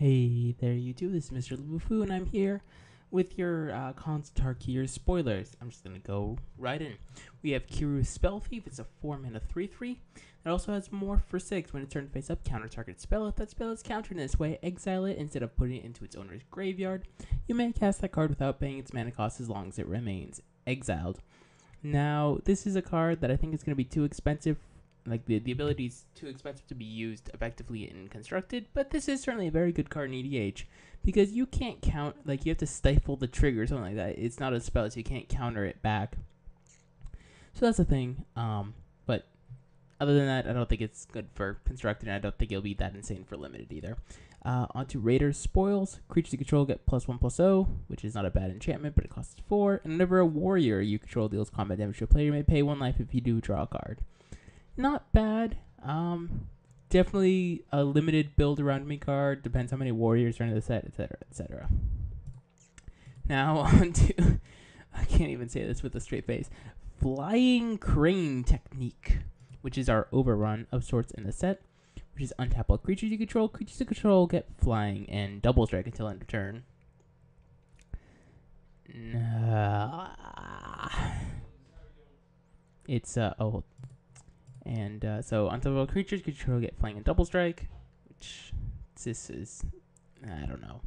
Hey there, YouTube. This is Mr.Lubufu, and I'm here with your Tarkir spoilers. I'm just going to go right in. We have Kiru's Spell Thief. It's a 4-mana 3/3. It also has Morph for 6. When it turns face up, counter target spell. If that spell is countered in this way, exile it instead of putting it into its owner's graveyard. You may cast that card without paying its mana cost as long as it remains exiled. Now, this is a card that I think is going to be too expensive. Like, the ability is too expensive to be used effectively in Constructed, but this is certainly a very good card in EDH, because you can't count, like, you have to stifle the trigger or something like that. It's not a spell, so you can't counter it back. So that's the thing, but other than that, I don't think it's good for Constructed, and I don't think it'll be that insane for Limited either. Onto Raider's Spoils. Creatures you control get +1/+0, which is not a bad enchantment, but it costs 4, and whenever a warrior you control deals combat damage to a player, you may pay 1 life if you do draw a card. Not bad. Definitely a limited build around me card. Depends how many warriors are in the set, etc., etc. Now on to, I can't even say this with a straight face, Flying Crane Technique, which is our overrun of sorts in the set, which is untap all creatures you control. Creatures you control get flying and double strike until end of turn. It's so on top of all creatures, control get flying and double strike, which this is, I don't know.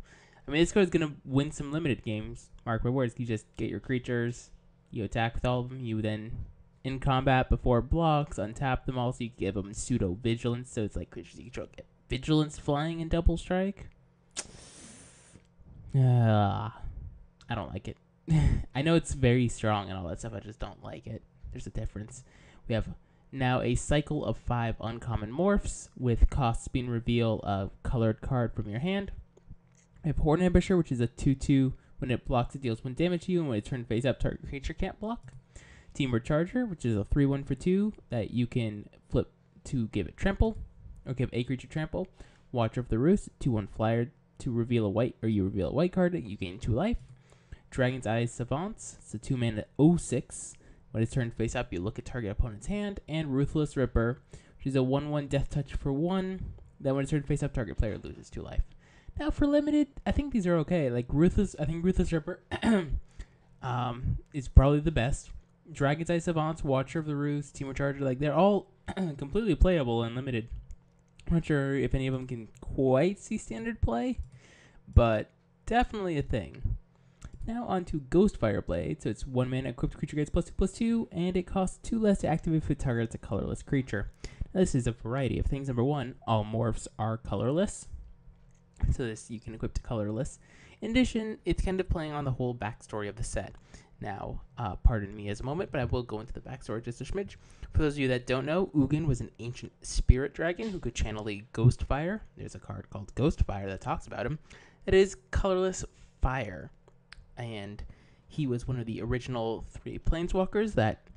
I mean, this card is going to win some limited games. Mark my words, you just get your creatures, you attack with all of them, you then, in combat before blocks, untap them all, so you give them pseudo vigilance, so it's like creatures you control get vigilance, flying, and double strike. I don't like it. I know it's very strong and all that stuff, I just don't like it. There's a difference. We have now a cycle of 5 uncommon morphs, with costs being reveal a colored card from your hand. We have Horde Ambusher, which is a 2/2. When it blocks, it deals 1 damage to you, and when it turns face up, target creature can't block. Teamwork Charger, which is a 3/1 for 2 that you can flip to give it trample, or give a creature trample. Watcher of the Roost, 2/1 flyer to reveal a white, or you reveal a white card, you gain 2 life. Dragon's Eyes Savants, it's a 2-mana 0/6. When it's turned face up, you look at target opponent's hand. And Ruthless Ripper, which is a 1/1 death touch for 1. Then when it's turned face up, target player loses 2 life. Now for limited, I think these are okay. Like I think Ruthless Ripper is probably the best. Dragon's Eye Savants, Watcher of the Roost, Teamwork Charger, like they're all completely playable and limited. I'm not sure if any of them can quite see standard play, but definitely a thing. Now on to Ghost Fireblade. So it's 1 mana, equipped creature gets +2/+2, and it costs 2 less to activate if it targets a colorless creature. Now this is a variety of things. Number 1, all morphs are colorless. So this you can equip to colorless. In addition, it's kind of playing on the whole backstory of the set. Now, pardon me as a moment, but I will go into the backstory just a smidge. For those of you that don't know, Ugin was an ancient spirit dragon who could channel a ghost fire. There's a card called Ghost Fire that talks about him. It is colorless fire. And he was one of the original 3 planeswalkers that,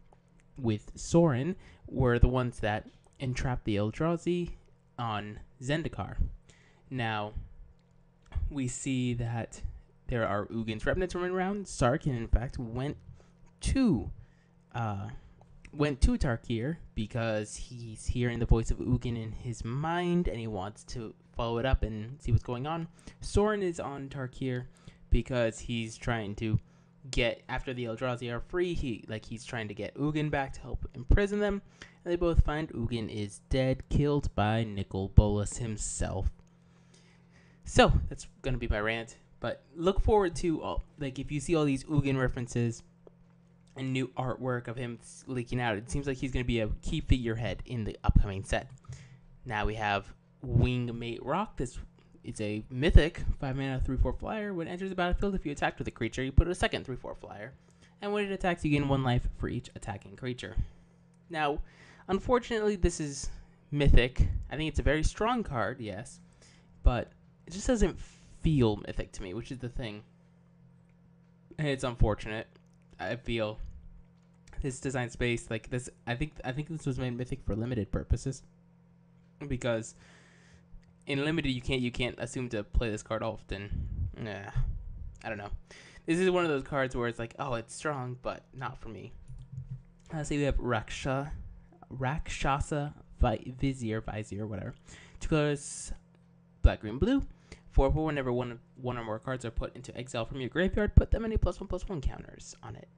with Sorin, were the ones that entrapped the Eldrazi on Zendikar. Now, we see that there are Ugin's remnants running around. Sarkhan, in fact, went to Tarkir because he's hearing the voice of Ugin in his mind, and he wants to follow it up and see what's going on. Sorin is on Tarkir because he's trying to get, after the Eldrazi are free, he's trying to get Ugin back to help imprison them. And they both find Ugin is dead, killed by Nicol Bolas himself. So that's gonna be my rant. But look forward to if you see all these Ugin references and new artwork of him leaking out, it seems like he's gonna be a key figurehead in the upcoming set. Now we have Wingmate Rock. It's a mythic 5-mana 3/4 flyer. When it enters the battlefield, if you attack with a creature, you put a second 3/4 flyer. And when it attacks, you gain 1 life for each attacking creature. Now, unfortunately, this is mythic. I think it's a very strong card, yes. But it just doesn't feel mythic to me, which is the thing. And it's unfortunate. I feel this design space, like this, I think this was made mythic for limited purposes. Because in limited, you can't assume to play this card often. Nah, I don't know. This is one of those cards where it's like, oh, it's strong, but not for me. Let's see, we have Rakshasa Vizier, whatever. 2 colors, black, green, blue. 4 for whenever one or more cards are put into exile from your graveyard, put them in a +1/+1 counters on it.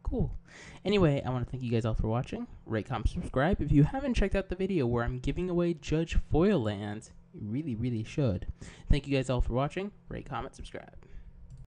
Cool. Anyway, I want to thank you guys all for watching. Rate, comment, subscribe. If you haven't checked out the video where I'm giving away Judge Foil lands, you really, really should. Thank you guys all for watching. Rate, comment, subscribe.